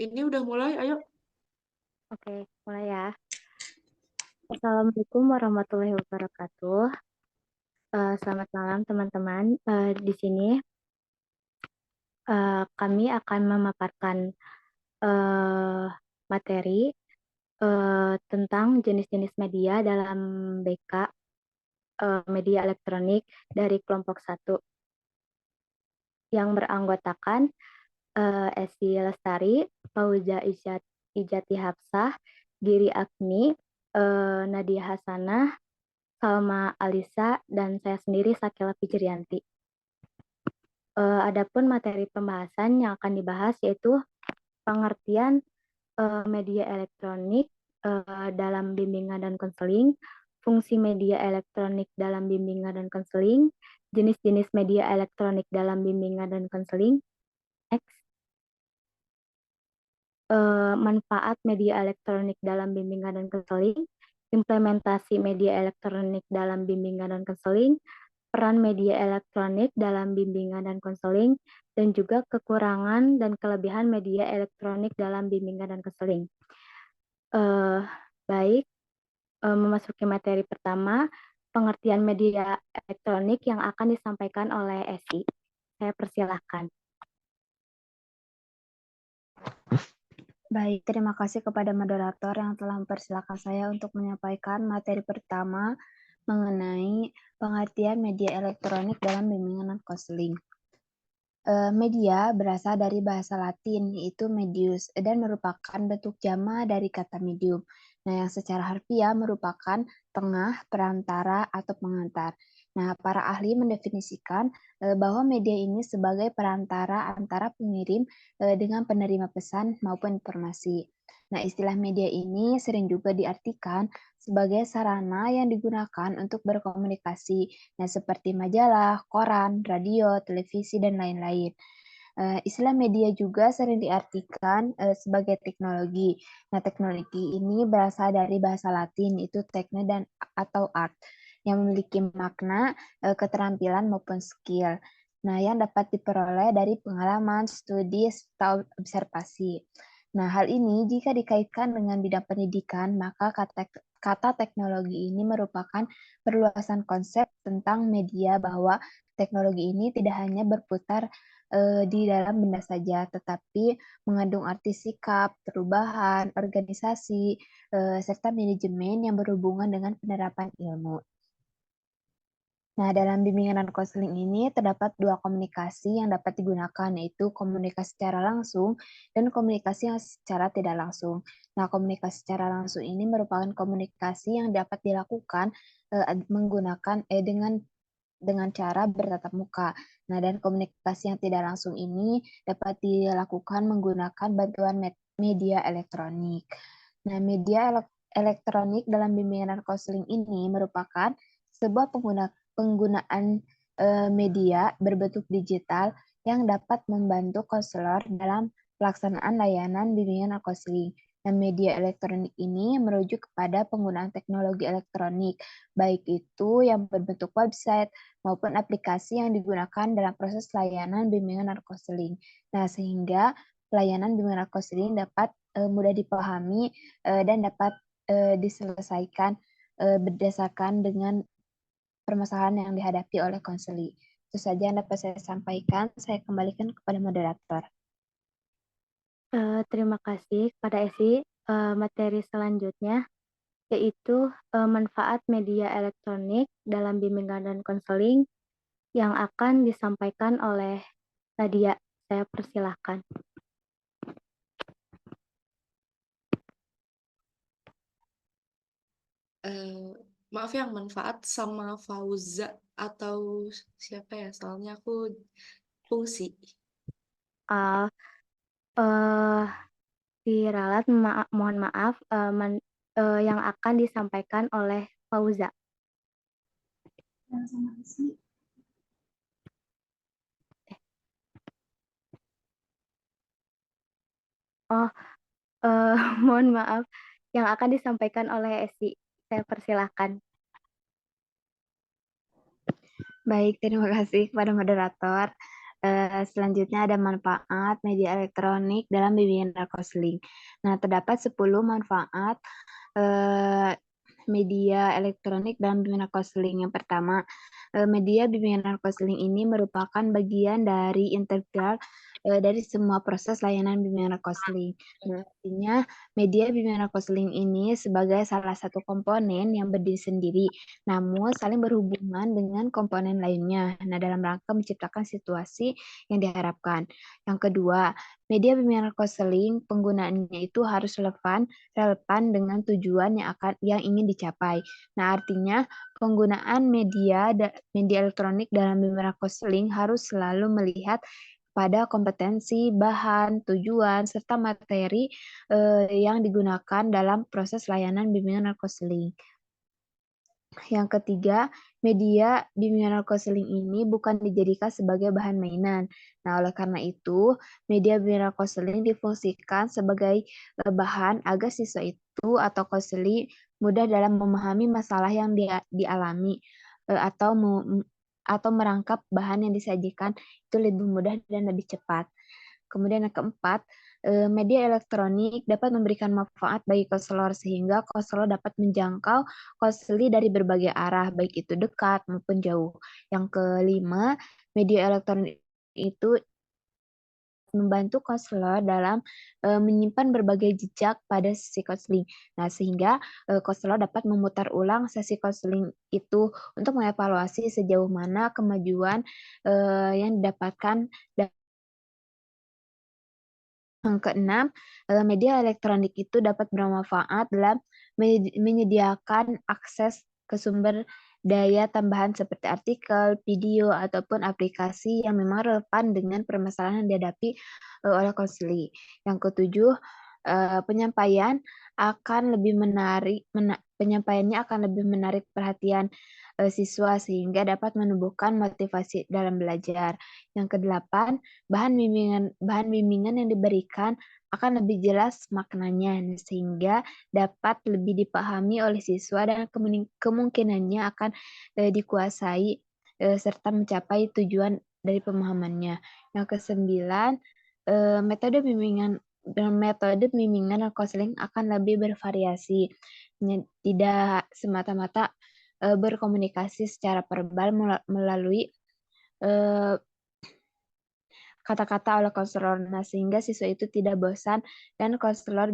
Ini udah mulai, ayo. Oke, mulai ya. Assalamualaikum warahmatullahi wabarakatuh. Selamat malam teman-teman. Di sini kami akan memaparkan eh, materi tentang jenis-jenis media dalam BK media elektronik dari kelompok satu yang beranggotakan Esi Lestari, Fauza Ijati Hafsah, Giri Agni, Nadia Hasanah, Salma Alisa, dan saya sendiri Sakila Fijrianti. Adapun materi pembahasan yang akan dibahas yaitu pengertian media elektronik dalam bimbingan dan konseling, fungsi media elektronik dalam bimbingan dan konseling, jenis-jenis media elektronik dalam bimbingan dan konseling, manfaat media elektronik dalam bimbingan dan konseling, implementasi media elektronik dalam bimbingan dan konseling, peran media elektronik dalam bimbingan dan konseling, dan juga kekurangan dan kelebihan media elektronik dalam bimbingan dan konseling. Eh, Baik, memasuki materi pertama, pengertian media elektronik yang akan disampaikan oleh Esi. Saya persilahkan. Baik, terima kasih kepada moderator yang telah mempersilakan saya untuk menyampaikan materi pertama mengenai pengertian media elektronik dalam bimbingan dan konseling. Media berasal dari bahasa Latin, yaitu medius, dan merupakan bentuk jama dari kata medium. Nah, yang secara harfiah merupakan tengah, perantara, atau pengantar. Nah, para ahli mendefinisikan bahwa media ini sebagai perantara antara pengirim dengan penerima pesan maupun informasi. Nah, istilah media ini sering juga diartikan sebagai sarana yang digunakan untuk berkomunikasi, nah seperti majalah, koran, radio, televisi, dan lain-lain. Istilah media juga sering diartikan sebagai teknologi. Nah, teknologi ini berasal dari bahasa Latin, itu tekne dan atau art, yang memiliki makna keterampilan maupun skill. Nah, yang dapat diperoleh dari pengalaman, studi, atau observasi. Nah, hal ini jika dikaitkan dengan bidang pendidikan, maka kata teknologi ini merupakan perluasan konsep tentang media bahwa teknologi ini tidak hanya berputar di dalam benda saja, tetapi mengandung arti sikap, perubahan, organisasi, serta manajemen yang berhubungan dengan penerapan ilmu. Nah, dalam bimbingan dan konseling ini terdapat dua komunikasi yang dapat digunakan, yaitu komunikasi secara langsung dan komunikasi yang secara tidak langsung. Nah, komunikasi secara langsung ini merupakan komunikasi yang dapat dilakukan menggunakan dengan cara bertatap muka. Nah, dan komunikasi yang tidak langsung ini dapat dilakukan menggunakan bantuan media elektronik. Nah, media elektronik dalam bimbingan dan konseling ini merupakan sebuah penggunaan media berbentuk digital yang dapat membantu konselor dalam pelaksanaan layanan bimbingan dan konseling. Dan media elektronik ini merujuk kepada penggunaan teknologi elektronik, baik itu yang berbentuk website maupun aplikasi yang digunakan dalam proses layanan bimbingan dan konseling. Nah, sehingga pelayanan bimbingan dan konseling dapat mudah dipahami dan dapat diselesaikan berdasarkan dengan permasalahan yang dihadapi oleh konseli. Itu saja yang dapat saya sampaikan. Saya kembalikan kepada moderator. Terima kasih kepada Esi. Materi selanjutnya yaitu manfaat media elektronik dalam bimbingan dan konseling yang akan disampaikan oleh Nadia. Saya persilahkan. Maaf yang manfaat sama Fauza atau siapa ya? Soalnya aku fungsi. Uh, uh, Diralat, mohon maaf, yang akan disampaikan oleh Fauza. Oh, mohon maaf, yang akan disampaikan oleh Esi. Saya persilahkan. Baik, terima kasih kepada moderator. Selanjutnya ada manfaat media elektronik dalam bimbingan dan konseling. Nah, terdapat 10 manfaat eh, media elektronik dalam bimbingan dan konseling. Yang pertama, media bimbingan dan konseling ini merupakan bagian dari integral dari semua proses layanan bimbingan dan konseling. Nah, artinya media bimbingan dan konseling ini sebagai salah satu komponen yang berdiri sendiri, namun saling berhubungan dengan komponen lainnya. Nah, dalam rangka menciptakan situasi yang diharapkan. Yang kedua, media bimbingan dan konseling penggunaannya itu harus relevan dengan tujuan yang ingin dicapai. Nah, artinya penggunaan media elektronik dalam bimbingan konseling harus selalu melihat pada kompetensi, bahan, tujuan, serta materi yang digunakan dalam proses layanan bimbingan dan konseling. Yang ketiga, media bimbingan dan konseling ini bukan dijadikan sebagai bahan mainan. Nah, oleh karena itu, media bimbingan dan konseling difungsikan sebagai bahan agar siswa itu atau konseling mudah dalam memahami masalah yang dialami atau merangkap bahan yang disajikan itu lebih mudah dan lebih cepat. Kemudian yang keempat, media elektronik dapat memberikan manfaat bagi konselor sehingga konselor dapat menjangkau konseli dari berbagai arah, baik itu dekat maupun jauh. Yang kelima, media elektronik itu membantu konselor dalam menyimpan berbagai jejak pada sesi konseling. Nah, sehingga konselor dapat memutar ulang sesi konseling itu untuk mengevaluasi sejauh mana kemajuan yang didapatkan. Yang keenam, media elektronik itu dapat bermanfaat dalam menyediakan akses ke sumber daya tambahan seperti artikel, video, ataupun aplikasi yang memang relevan dengan permasalahan yang dihadapi oleh konseli. Yang ketujuh, penyampaiannya akan lebih menarik perhatian siswa sehingga dapat menumbuhkan motivasi dalam belajar. Yang kedelapan, bahan bimbingan yang diberikan akan lebih jelas maknanya sehingga dapat lebih dipahami oleh siswa dan kemungkinannya akan dikuasai serta mencapai tujuan dari pemahamannya. Yang kesembilan, metode bimbingan dan konseling akan lebih bervariasi. Tidak semata-mata berkomunikasi secara verbal melalui kata-kata oleh konselor. Nah, sehingga siswa itu tidak bosan dan konselor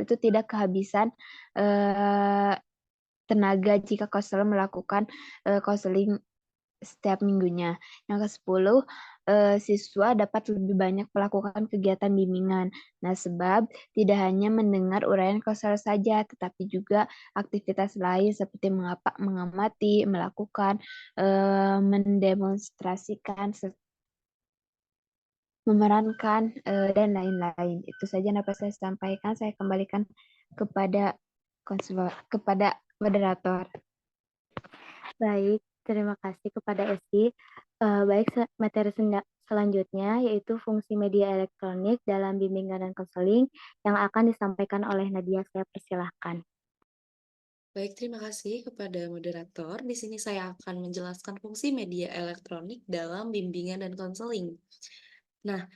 itu tidak kehabisan tenaga jika konselor melakukan konseling setiap minggunya. Yang ke-10, siswa dapat lebih banyak melakukan kegiatan bimbingan. Nah, sebab tidak hanya mendengar uraian konselor saja, tetapi juga aktivitas lain seperti mengamati, melakukan, mendemonstrasikan, memerankan, dan lain-lain. Itu saja yang dapat saya sampaikan. Saya kembalikan kepada moderator. Baik, terima kasih kepada Esti. Baik, materi selanjutnya yaitu fungsi media elektronik dalam bimbingan dan konseling yang akan disampaikan oleh Nadia. Saya persilahkan. Baik, terima kasih kepada moderator. Di sini saya akan menjelaskan fungsi media elektronik dalam bimbingan dan konseling. Nah,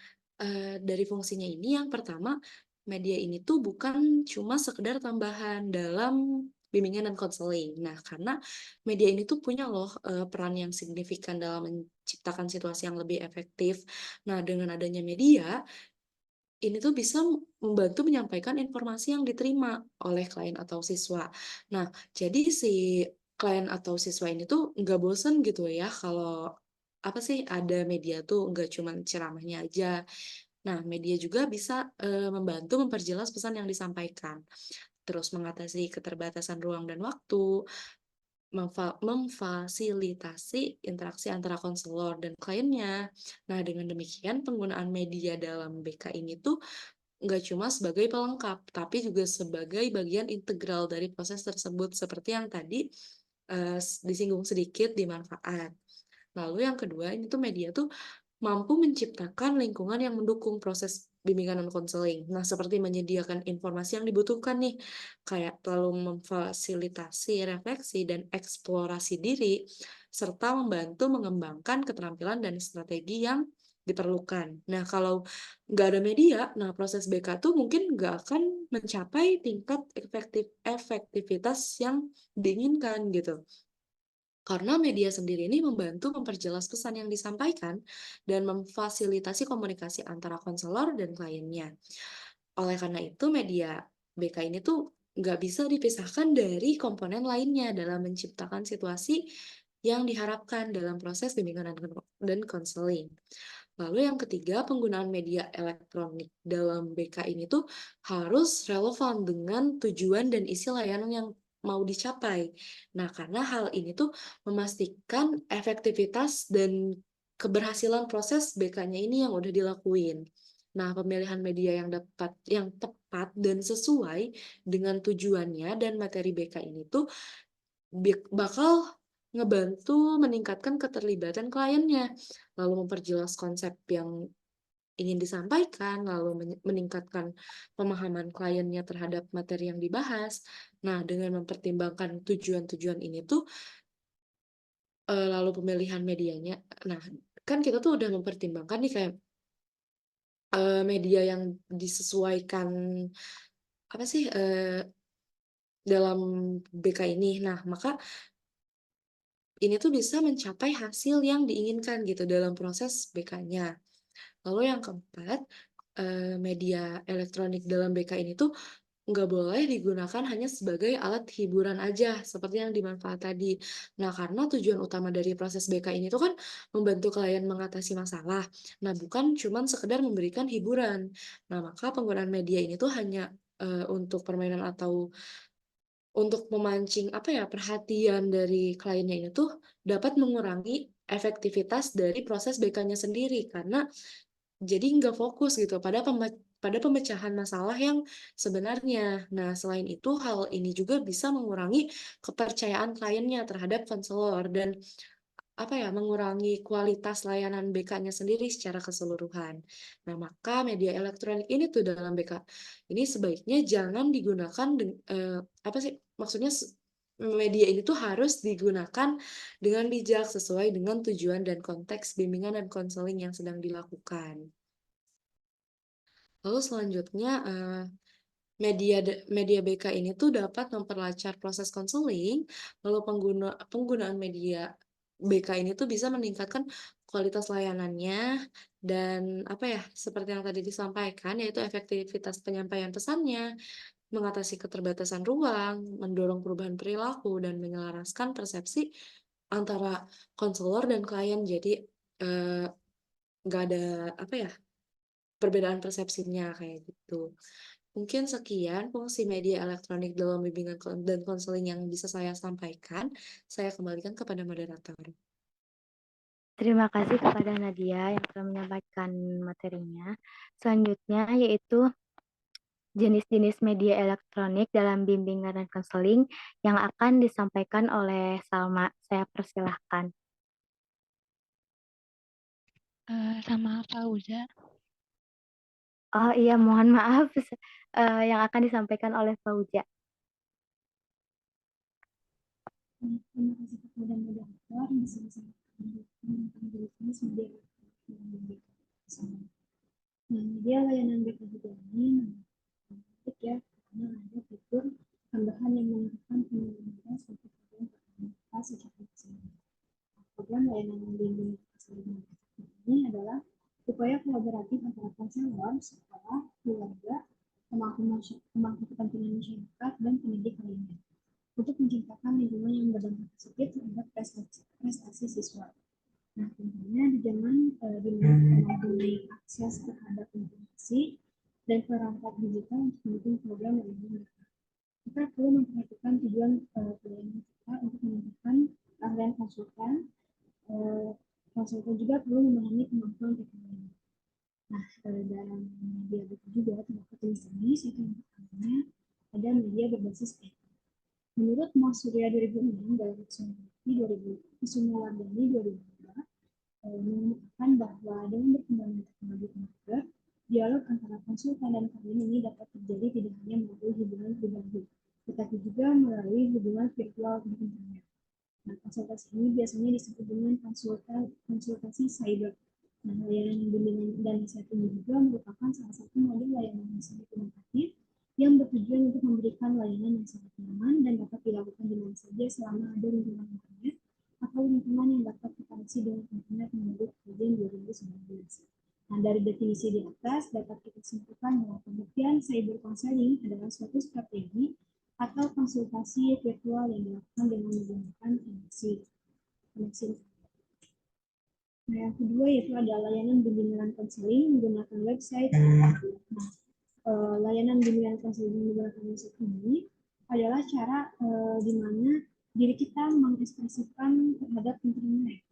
dari fungsinya ini yang pertama, media ini tuh bukan cuma sekedar tambahan dalam bimbingan dan konseling. Nah, karena media ini tuh punya loh peran yang signifikan dalam menciptakan situasi yang lebih efektif. Nah, dengan adanya media, ini tuh bisa membantu menyampaikan informasi yang diterima oleh klien atau siswa. Nah, jadi si klien atau siswa ini tuh nggak bosen gitu ya kalau apa sih ada media tuh nggak cuma ceramahnya aja. Nah, media juga bisa membantu memperjelas pesan yang disampaikan, terus mengatasi keterbatasan ruang dan waktu, memfasilitasi interaksi antara konselor dan kliennya. Nah, dengan demikian penggunaan media dalam BK ini tuh nggak cuma sebagai pelengkap, tapi juga sebagai bagian integral dari proses tersebut, seperti yang tadi disinggung sedikit di manfaat. Lalu yang kedua, ini tuh media tuh mampu menciptakan lingkungan yang mendukung proses bimbingan dan konseling. Nah, seperti menyediakan informasi yang dibutuhkan nih, kayak lalu memfasilitasi refleksi dan eksplorasi diri, serta membantu mengembangkan keterampilan dan strategi yang diperlukan. Nah, kalau nggak ada media, nah proses BK tuh mungkin nggak akan mencapai tingkat efektivitas yang diinginkan gitu. Karena media sendiri ini membantu memperjelas pesan yang disampaikan dan memfasilitasi komunikasi antara konselor dan kliennya. Oleh karena itu, media BK ini tuh nggak bisa dipisahkan dari komponen lainnya dalam menciptakan situasi yang diharapkan dalam proses bimbingan dan konseling. Lalu yang ketiga, penggunaan media elektronik dalam BK ini tuh harus relevan dengan tujuan dan isi layanan yang mau dicapai. Nah, karena hal ini tuh memastikan efektivitas dan keberhasilan proses BK-nya ini yang udah dilakuin. Nah, pemilihan media yang tepat dan sesuai dengan tujuannya dan materi BK ini tuh bakal ngebantu meningkatkan keterlibatan kliennya, lalu memperjelas konsep yang ingin disampaikan, lalu meningkatkan pemahaman kliennya terhadap materi yang dibahas. Nah, dengan mempertimbangkan tujuan-tujuan ini tuh, lalu pemilihan medianya, nah kan kita tuh udah mempertimbangkan nih kayak media yang disesuaikan apa sih dalam BK ini. Nah, maka ini tuh bisa mencapai hasil yang diinginkan gitu dalam proses BK-nya. Lalu yang keempat, media elektronik dalam BK ini tuh nggak boleh digunakan hanya sebagai alat hiburan aja, seperti yang dimanfaat tadi. Nah, karena tujuan utama dari proses BK ini tuh kan membantu klien mengatasi masalah. Nah, bukan cuman sekedar memberikan hiburan. Nah, maka penggunaan media ini tuh hanya untuk permainan atau untuk memancing, apa ya, perhatian dari kliennya ini tuh dapat mengurangi efektivitas dari proses BK-nya sendiri, karena jadi nggak fokus gitu pada pemecahan masalah yang sebenarnya. Nah, selain itu, hal ini juga bisa mengurangi kepercayaan kliennya terhadap konselor dan apa ya, mengurangi kualitas layanan BK-nya sendiri secara keseluruhan. Nah, maka media elektronik ini tuh dalam BK ini sebaiknya jangan digunakan apa sih, maksudnya media ini tuh harus digunakan dengan bijak sesuai dengan tujuan dan konteks bimbingan dan konseling yang sedang dilakukan. Lalu selanjutnya, media BK ini tuh dapat memperlancar proses konseling, lalu penggunaan media BK ini tuh bisa meningkatkan kualitas layanannya dan apa ya, seperti yang tadi disampaikan, yaitu efektivitas penyampaian pesannya, mengatasi keterbatasan ruang, mendorong perubahan perilaku, dan menyelaraskan persepsi antara konselor dan klien. Jadi, nggak ada apa ya, perbedaan persepsinya kayak gitu. Mungkin sekian fungsi media elektronik dalam bimbingan dan konseling yang bisa saya sampaikan. Saya kembalikan kepada moderator. Terima kasih kepada Nadia yang telah menyampaikan materinya. Selanjutnya yaitu jenis-jenis media elektronik dalam bimbingan dan konseling yang akan disampaikan oleh Salma. Saya persilahkan. Sama Fauza. Oh iya, mohon maaf yang akan disampaikan oleh Fauza. Terima kasih kepada moderator yang sama-sama jenis media Nah, media layanan BK juga ini menarik ya, karena ada fitur tambahan yang menentukan penyelenggara suatu program BK secara bersama. Program layanan bimbingan kesehatan ini adalah upaya kolaboratif antara konselor, sekolah, keluarga, pemangku kepentingan masyarakat, dan pendidik lainnya untuk menciptakan lingkungan yang berdampak positif terhadap prestasi siswa. Nah, tentunya di zaman di mana kita mempunyai akses terhadap informasi dan perangkat digital untuk mendukung program layanan mereka. Kita perlu memperhatikan tujuan pelayanan kita untuk menentukan keahlian konsultan. Konsultan juga perlu memahami kemampuan teknologi. Nah, dalam media itu juga terdapat jenis-jenis, itu yang pertamanya ada media berbasis AI. Menurut Mas Surya 2006 dalam Kusumawardhani 2002 mengatakan bahwa dengan berkembangnya teknologi komputer, dialog antara konsultan dan klien ini dapat terjadi tidak hanya melalui hubungan pribadi, tetapi juga melalui hubungan virtual di internet. Nah, konsultasi ini biasanya disebut dengan konsultasi cyber. Nah, layanan bimbingan dan nasihat ini juga merupakan salah satu model layanan yang sangat inovatif yang bertujuan untuk memberikan layanan yang sangat nyaman dan dapat dilakukan di mana saja selama ada lingkungan internet atau lingkungan yang dapat terkoneksi dengan internet menurut kajian 2019. Nah, dari definisi di atas dapat kita simpulkan bahwa pengertian cyber counseling adalah suatu strategi atau konsultasi virtual yang dilakukan dengan menggunakan koneksi. Nah, yang kedua yaitu ada layanan bimbingan konseling menggunakan website. Nah, layanan bimbingan konseling menggunakan website ini adalah cara di mana diri kita mengekspresikan terhadap internet.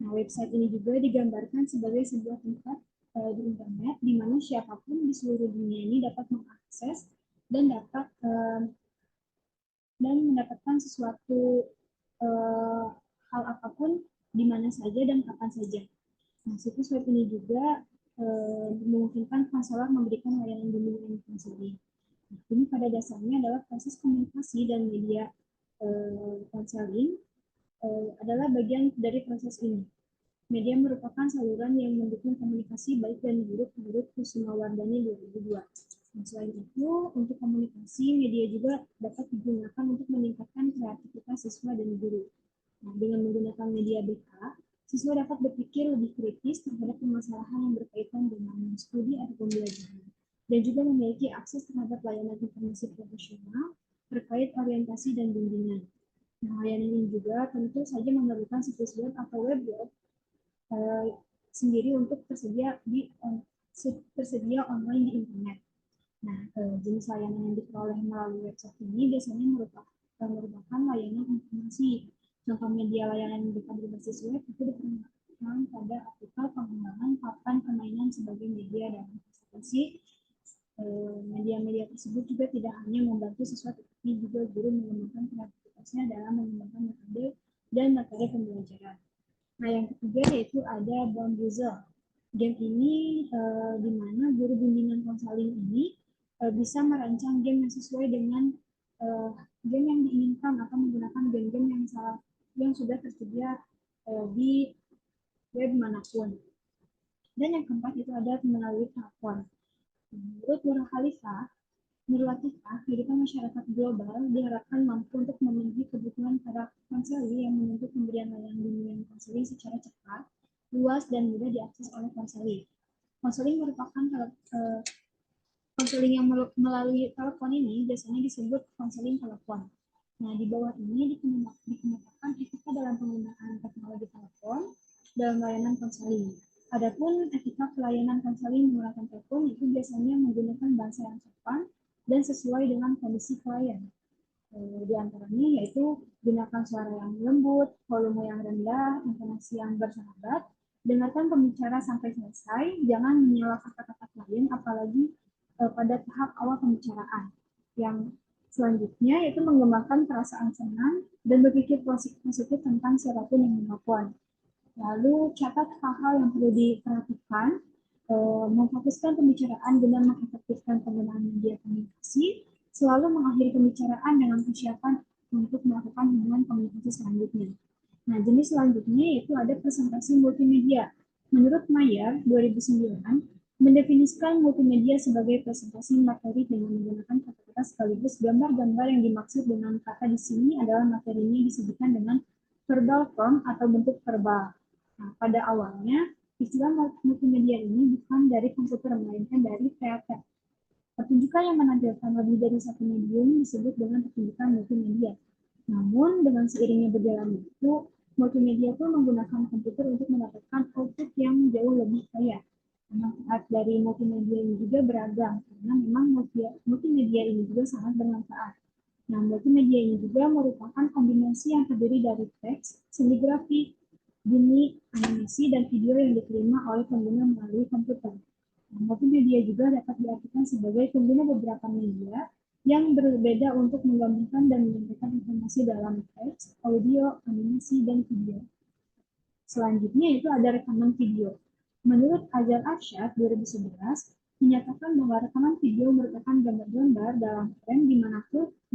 Nah, website ini juga digambarkan sebagai sebuah tempat di internet di mana siapapun di seluruh dunia ini dapat mengakses dan dapat dan mendapatkan sesuatu hal apapun di mana saja dan kapan saja. Nah, situs web ini juga memungkinkan konselor memberikan layanan bimbingan konseling. Nah, ini pada dasarnya adalah proses komunikasi dan media konseling adalah bagian dari proses ini. Media merupakan saluran yang mendukung komunikasi baik dan buruk menurut Kusumawardhani 2002. Nah, selain itu, untuk komunikasi, media juga dapat digunakan untuk meningkatkan kreativitas siswa dan guru. Nah, dengan menggunakan media BK, siswa dapat berpikir lebih kritis terhadap permasalahan yang berkaitan dengan studi atau pembelajaran, dan juga memiliki akses terhadap layanan informasi profesional terkait orientasi dan bimbingan. Nah, layanan ini juga tentu saja memerlukan situs web atau web sendiri untuk tersedia online di internet. Nah, jenis layanan yang diperoleh melalui website ini biasanya merupakan layanan informasi. Contoh media layanan yang berbasis web itu diperlukan pada artikel pengembangan papan permainan sebagai media dalam presentasi. Media-media tersebut juga tidak hanya membantu siswa, tetapi juga guru mengembangkan kreativitasnya dalam mengembangkan metode dan materi pembelajaran. Nah, yang ketiga yaitu ada Bamboozle. Game ini di mana guru bimbingan konseling ini bisa merancang game yang sesuai dengan game yang diinginkan atau menggunakan game-game yang sudah tersedia di web manapun. Dan yang keempat itu ada melalui telepon. Menurut Nur Latifah, kehidupan masyarakat global diharapkan mampu untuk memenuhi kebutuhan para konseling yang menuntut pemberian layanan bimbingan konseling secara cepat, luas, dan mudah diakses oleh konseling. Konseling merupakan konseling yang melalui telepon ini biasanya disebut konseling telepon. Nah, di bawah ini dikemukakan etika dalam penggunaan teknologi telepon dalam layanan konseling. Adapun etika pelayanan konseling menggunakan telepon itu biasanya menggunakan bahasa yang sopan dan sesuai dengan kondisi klien. Di antaranya yaitu gunakan suara yang lembut, volume yang rendah, intonasi yang bersahabat, dengarkan pembicara sampai selesai, jangan menyela kata-kata klien, apalagi pada tahap awal pembicaraan. Yang selanjutnya yaitu mengembangkan perasaan senang dan berpikir positif tentang siapapun yang menelpon. Lalu catat hal-hal yang perlu diperhatikan, memfokuskan pembicaraan dengan mengefektifkan penggunaan media komunikasi, selalu mengakhiri pembicaraan dengan persiapan untuk melakukan hubungan komunikasi selanjutnya. Nah, jenis selanjutnya yaitu ada presentasi multimedia. Menurut Mayer 2009, mendefinisikan multimedia sebagai presentasi materi dengan menggunakan kata-kata sekaligus gambar-gambar yang dimaksud dengan kata di sini adalah materinya disebutkan dengan verbal form atau bentuk verbal. Nah, pada awalnya, istilah multimedia ini bukan dari komputer, melainkan dari teater. Pertunjukan yang menampilkan lebih dari satu medium disebut dengan pertunjukan multimedia. Namun, dengan seiringnya berjalannya waktu, multimedia pun menggunakan komputer untuk mendapatkan output yang jauh lebih kaya. Manfaat dari multimedia ini juga beragam, karena memang multimedia ini juga sangat bermanfaat. Nah, multimedia ini juga merupakan kombinasi yang terdiri dari teks, seni grafik, bunyi, animasi, dan video yang diterima oleh pengguna melalui komputer. Nah, multimedia juga dapat diartikan sebagai pengguna beberapa media yang berbeda untuk menggabungkan dan menyampaikan informasi dalam teks, audio, animasi, dan video. Selanjutnya itu ada rekaman video. Menurut Azhar Arsyad 2011, menyatakan bahwa rekaman video merupakan gambar-gambar dalam frame di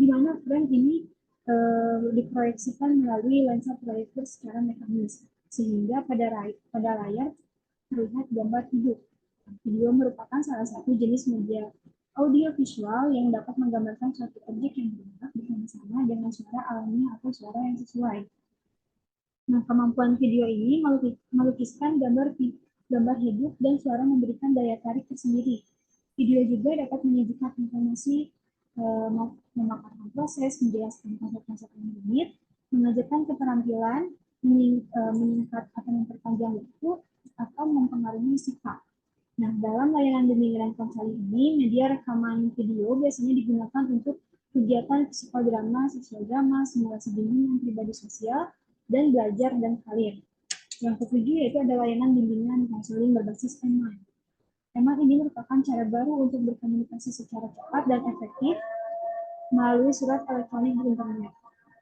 mana frame ini diproyeksikan melalui lensa proyektor secara mekanis, sehingga pada layar terlihat gambar hidup. Video merupakan salah satu jenis media audiovisual yang dapat menggambarkan suatu objek yang bergerak bersama-sama dengan suara alami atau suara yang sesuai. Nah, kemampuan video ini melukiskan gambar hidup dan suara memberikan daya tarik tersendiri. Video juga dapat menyajikan informasi, memaparkan proses, menjelaskan konsep-konsep yang rumit, mengajarkan keterampilan, meningkat atau memperpanjang waktu, atau mempengaruhi sikap. Nah, dalam layanan bimbingan dan konseling ini, media rekaman video biasanya digunakan untuk kegiatan psikodrama, sosial drama, simulasi bimbingan pribadi sosial, dan belajar dan karir. Yang ketujuh yaitu ada layanan bimbingan konseling berbasis email. Email ini merupakan cara baru untuk berkomunikasi secara cepat dan efektif melalui surat elektronik di internet.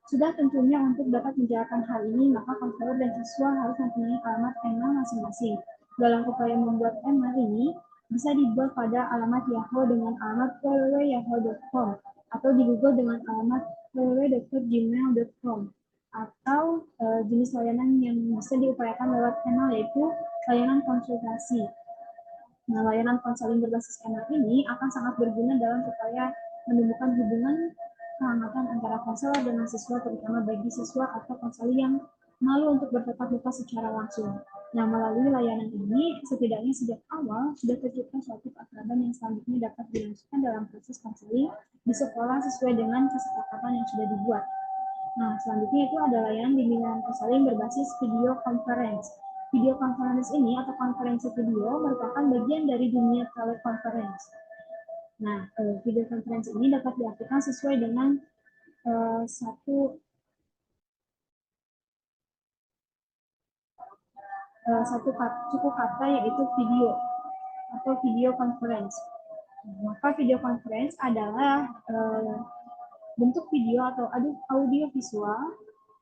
Sudah tentunya untuk dapat menjalankan hal ini, maka konselor dan siswa harus mempunyai alamat email masing-masing. Dalam upaya membuat email ini, bisa dibuat pada alamat Yahoo dengan alamat www.yahoo.com atau di Google dengan alamat www.gmail.com atau jenis layanan yang bisa diupayakan lewat email yaitu layanan konsultasi. Nah, layanan konseling berbasis email ini akan sangat berguna dalam upaya menemukan hubungan kehangatan antara konselor dengan siswa, terutama bagi siswa atau konseling yang malu untuk bertatap muka secara langsung. Nah, melalui layanan ini, setidaknya sejak awal sudah tercipta suatu keakraban yang selanjutnya dapat dilangsungkan dalam proses konseling di sekolah sesuai dengan kesepakatan yang sudah dibuat. Nah, selanjutnya itu ada layanan bimbingan konseling berbasis video conference. Video conference ini atau konferensi video merupakan bagian dari dunia teleconference. Nah, video conference ini dapat diartikan sesuai dengan satu suku kata yaitu video atau video conference. Maka video conference adalah bentuk video atau audio visual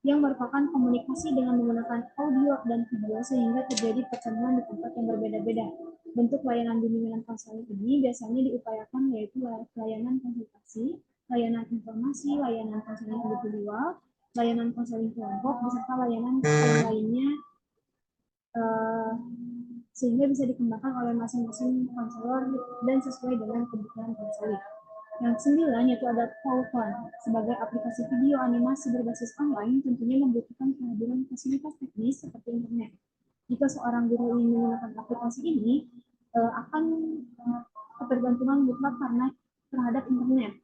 yang merupakan komunikasi dengan menggunakan audio dan video sehingga terjadi pertemuan di tempat yang berbeda-beda. Bentuk layanan bimbingan konseling ini biasanya diupayakan yaitu layanan konsultasi, layanan informasi, layanan konseling individual, layanan konseling kelompok, beserta layanan lainnya sehingga bisa dikembangkan oleh masing-masing konselor dan sesuai dengan kebutuhan konseling. Yang 9 yaitu ada PowerPoint. Sebagai aplikasi video animasi berbasis online tentunya membutuhkan kehadiran fasilitas teknis seperti internet. Jika seorang guru ingin menggunakan aplikasi ini, akan ketergantungan mutlak karena terhadap internet.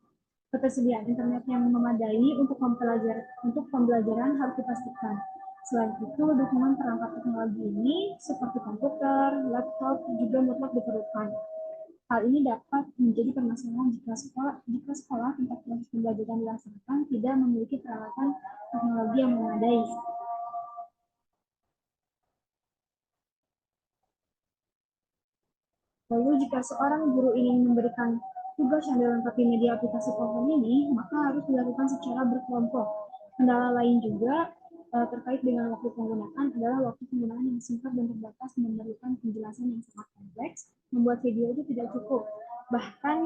Ketersediaan internet yang memadai untuk pembelajaran harus dipastikan. Selain itu, dukungan perangkat teknologi ini seperti komputer, laptop juga mutlak diperlukan. Hal ini dapat menjadi permasalahan jika sekolah tempat proses pembelajaran dilaksanakan tidak memiliki peralatan teknologi yang memadai. Lalu jika seorang guru ingin memberikan tugas yang dilengkapi media aplikasi PowerPoint ini, maka harus dilakukan secara berkelompok. Kendala lain juga terkait dengan waktu penggunaan adalah waktu penggunaan yang singkat dan terbatas memerlukan penjelasan yang sangat kompleks, membuat video itu tidak cukup. Bahkan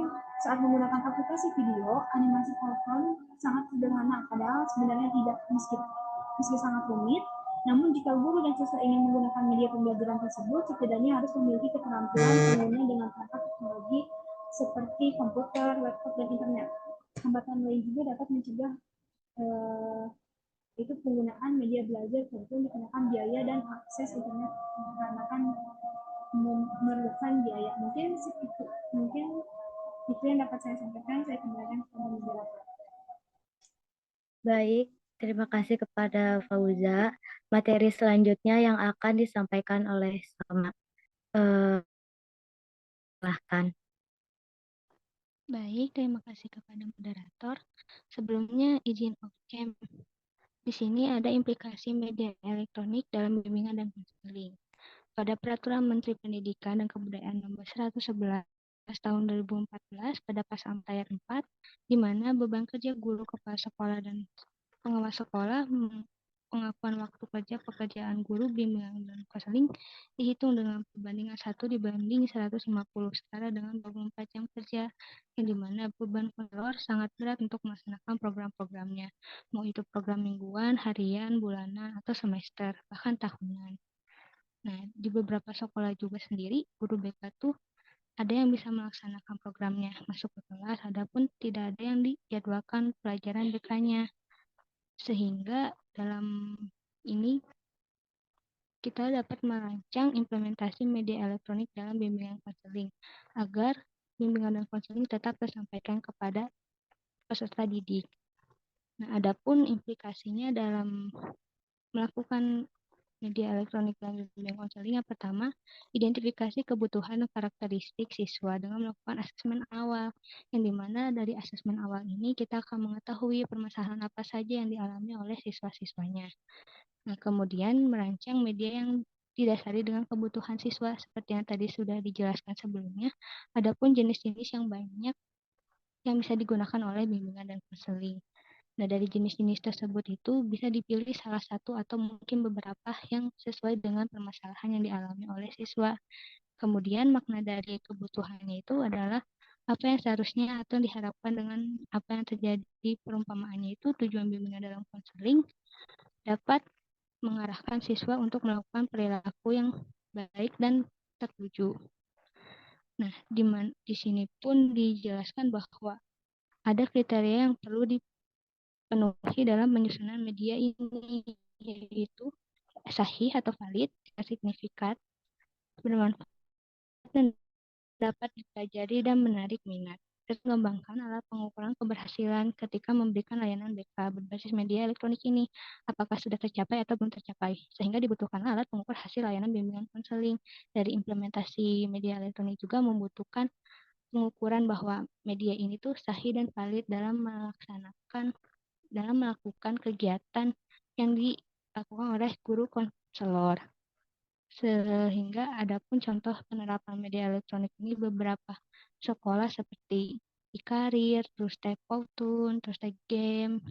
saat menggunakan aplikasi video, animasi PowerPoint sangat sederhana, padahal sebenarnya tidak meski sangat rumit. Namun jika guru dan siswa ingin menggunakan media pembelajaran tersebut, setidaknya harus memiliki keterampilan pengguna dengan perangkat teknologi seperti komputer, laptop, dan internet. Hambatan lain juga dapat mencegah itu penggunaan media belajar tentu dikenakan biaya dan akses internet dikarenakan memerlukan biaya. Mungkin itu yang dapat saya sampaikan. Saya kembalikan kepada moderator. Baik, terima kasih kepada Fauza. Materi selanjutnya yang akan disampaikan oleh Sama. Silahkan. Baik, terima kasih kepada moderator. Sebelumnya izin off cam. Di sini ada implikasi media elektronik dalam bimbingan dan konseling. Pada Peraturan Menteri Pendidikan dan Kebudayaan Nomor 111 Tahun 2014 pada pasal ayat 4, di mana beban kerja guru, kepala sekolah, dan pengawas sekolah pengakuan waktu kerja pekerjaan guru bimbingan dan konseling dihitung dengan perbandingan 1 dibanding 150 setara dengan 24 jam kerja, yang dimana beban konselor sangat berat untuk melaksanakan program-programnya, mau itu program mingguan, harian, bulanan, atau semester, bahkan tahunan. Nah, di beberapa sekolah juga sendiri, guru BK tuh ada yang bisa melaksanakan programnya masuk ke kelas, adapun tidak ada yang dijadwalkan pelajaran BK-nya. Sehingga dalam ini kita dapat merancang implementasi media elektronik dalam bimbingan konseling agar bimbingan dan konseling tetap tersampaikan kepada peserta didik. Nah, adapun implikasinya dalam melakukan media elektronik dalam bimbingan konseling, yang pertama, identifikasi kebutuhan dan karakteristik siswa dengan melakukan asesmen awal, yang dimana dari asesmen awal ini kita akan mengetahui permasalahan apa saja yang dialami oleh siswa-siswanya. Nah, kemudian merancang media yang didasari dengan kebutuhan siswa, seperti yang tadi sudah dijelaskan sebelumnya, adapun jenis-jenis yang banyak yang bisa digunakan oleh bimbingan dan konseling. Nah, dari jenis-jenis tersebut itu bisa dipilih salah satu atau mungkin beberapa yang sesuai dengan permasalahan yang dialami oleh siswa. Kemudian makna dari kebutuhannya itu adalah apa yang seharusnya atau diharapkan dengan apa yang terjadi. Perumpamaannya itu tujuan bimbingan dalam konseling dapat mengarahkan siswa untuk melakukan perilaku yang baik dan tertuju. Nah, di sini pun dijelaskan bahwa ada kriteria yang perlu dipenuhi dalam penyusunan media ini, yaitu sahih atau valid, signifikan, bermanfaat, dan dapat dipelajari dan menarik minat. Terus mengembangkan alat pengukuran keberhasilan ketika memberikan layanan BK berbasis media elektronik ini, apakah sudah tercapai atau belum tercapai, sehingga dibutuhkan alat pengukur hasil layanan bimbingan konseling. Dari implementasi media elektronik juga membutuhkan pengukuran bahwa media ini tuh sahih dan valid dalam melakukan kegiatan yang dilakukan oleh guru konselor. Sehingga adapun contoh penerapan media elektronik ini beberapa sekolah seperti e-karir, terus Tepotun, terus game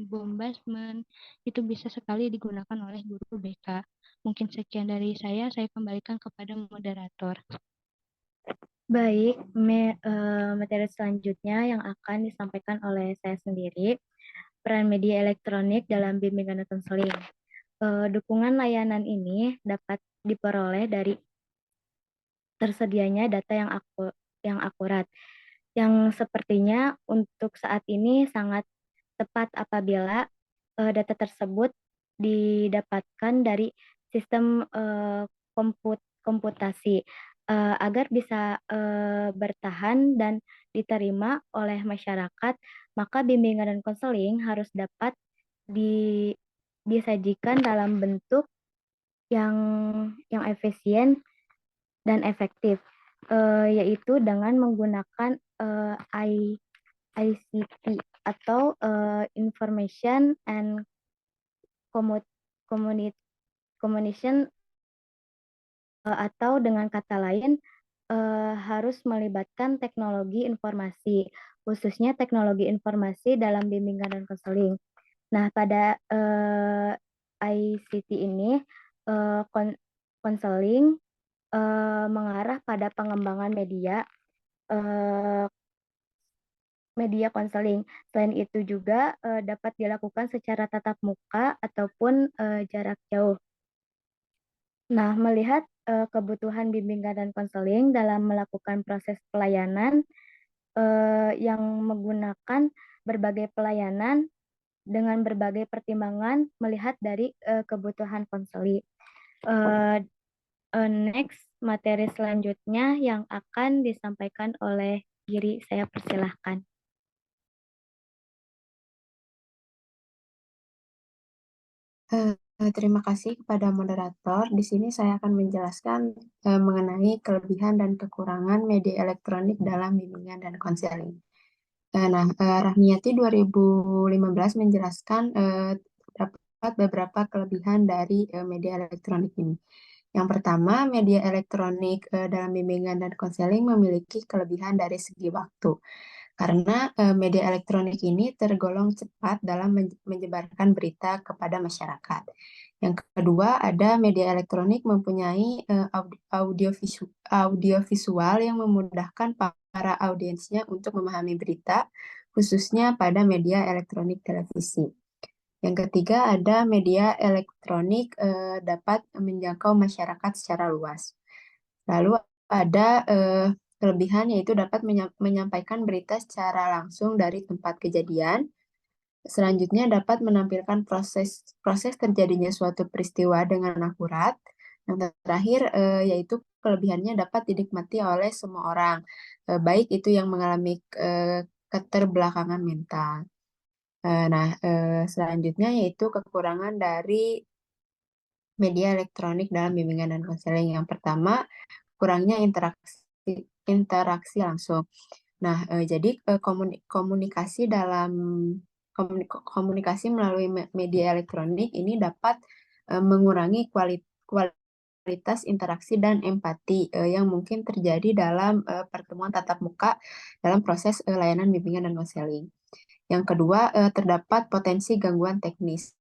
bombasmen, itu bisa sekali digunakan oleh guru BK. Mungkin sekian dari saya kembalikan kepada moderator. Baik, materi selanjutnya yang akan disampaikan oleh saya sendiri, peran media elektronik dalam bimbingan dan konseling. Dukungan layanan ini dapat diperoleh dari tersedianya data yang akurat, yang sepertinya untuk saat ini sangat tepat apabila data tersebut didapatkan dari sistem komputasi agar bisa bertahan dan diterima oleh masyarakat, maka bimbingan dan konseling harus dapat disajikan dalam bentuk yang efisien dan efektif, yaitu dengan menggunakan ICT atau Information and Communication, atau dengan kata lain harus melibatkan teknologi informasi, khususnya teknologi informasi dalam bimbingan dan konseling. Nah, pada ICT ini konseling mengarah pada pengembangan media konseling. Selain itu juga dapat dilakukan secara tatap muka ataupun jarak jauh. Nah, melihat kebutuhan bimbingan dan konseling dalam melakukan proses pelayanan yang menggunakan berbagai pelayanan dengan berbagai pertimbangan melihat dari kebutuhan konseling. Next, materi selanjutnya yang akan disampaikan oleh Giri, saya persilahkan. Terima kasih kepada moderator. Di sini saya akan menjelaskan mengenai kelebihan dan kekurangan media elektronik dalam bimbingan dan konseling. Rahmiati 2015 menjelaskan terdapat beberapa kelebihan dari media elektronik ini. Yang pertama, media elektronik dalam bimbingan dan konseling memiliki kelebihan dari segi waktu. karena media elektronik ini tergolong cepat dalam menyebarkan berita kepada masyarakat. Yang kedua, ada media elektronik mempunyai audiovisual yang memudahkan para audiensnya untuk memahami berita, khususnya pada media elektronik televisi. Yang ketiga, ada media elektronik dapat menjangkau masyarakat secara luas. Lalu ada kelebihan, yaitu dapat menyampaikan berita secara langsung dari tempat kejadian. Selanjutnya, dapat menampilkan proses terjadinya suatu peristiwa dengan akurat. Yang terakhir, yaitu kelebihannya dapat dinikmati oleh semua orang, baik itu yang mengalami keterbelakangan mental. Selanjutnya yaitu kekurangan dari media elektronik dalam bimbingan dan konseling. Yang pertama, kurangnya interaksi langsung. Jadi komunikasi melalui media elektronik ini dapat mengurangi kualitas interaksi dan empati yang mungkin terjadi dalam pertemuan tatap muka dalam proses layanan bimbingan dan konseling. Yang kedua, terdapat potensi gangguan teknis.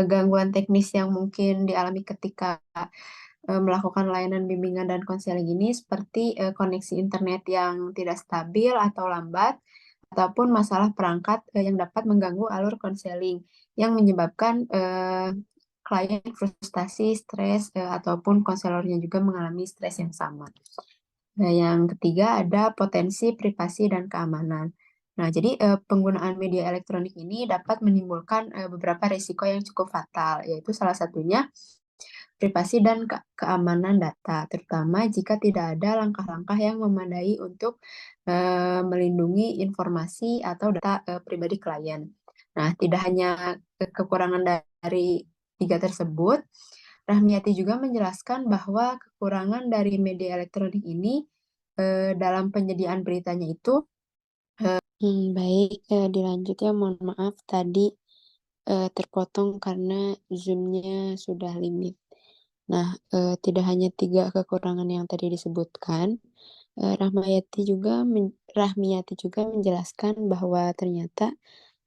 Gangguan teknis yang mungkin dialami ketika melakukan layanan bimbingan dan konseling ini seperti koneksi internet yang tidak stabil atau lambat, ataupun masalah perangkat yang dapat mengganggu alur konseling, yang menyebabkan klien frustasi, stres, ataupun konselornya juga mengalami stres yang sama. Yang ketiga ada potensi privasi dan keamanan. Jadi penggunaan media elektronik ini dapat menimbulkan beberapa risiko yang cukup fatal, yaitu salah satunya privasi dan keamanan data, terutama jika tidak ada langkah-langkah yang memadai untuk melindungi informasi atau data pribadi klien. Tidak hanya kekurangan dari tiga tersebut, Rahmiati juga menjelaskan bahwa kekurangan dari media elektronik ini dalam penyediaan beritanya itu Baik, dilanjut ya. Mohon maaf tadi terpotong karena Zoom-nya sudah limit. Tidak hanya 3 kekurangan yang tadi disebutkan, Rahmiati juga menjelaskan bahwa ternyata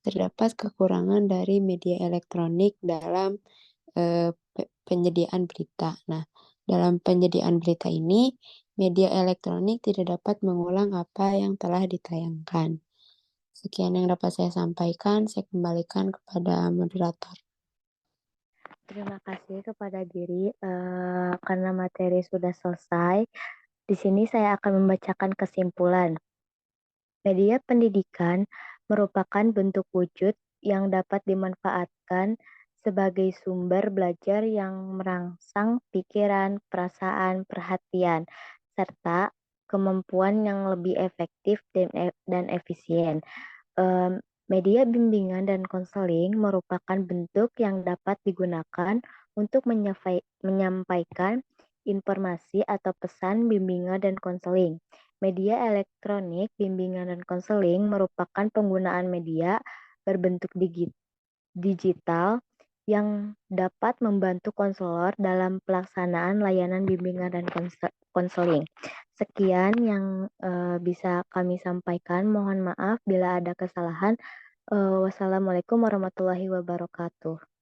terdapat kekurangan dari media elektronik dalam penyediaan berita. Dalam penyediaan berita ini, media elektronik tidak dapat mengulang apa yang telah ditayangkan. Sekian yang dapat saya sampaikan, saya kembalikan kepada moderator. Terima kasih kepada Giri, karena materi sudah selesai. Di sini saya akan membacakan kesimpulan. Media pendidikan merupakan bentuk wujud yang dapat dimanfaatkan sebagai sumber belajar yang merangsang pikiran, perasaan, perhatian, serta kemampuan yang lebih efektif dan efisien. Media bimbingan dan konseling merupakan bentuk yang dapat digunakan untuk menyampaikan informasi atau pesan bimbingan dan konseling. Media elektronik bimbingan dan konseling merupakan penggunaan media berbentuk digital yang dapat membantu konselor dalam pelaksanaan layanan bimbingan dan konseling. Sekian yang bisa kami sampaikan. Mohon maaf bila ada kesalahan. Wassalamualaikum warahmatullahi wabarakatuh.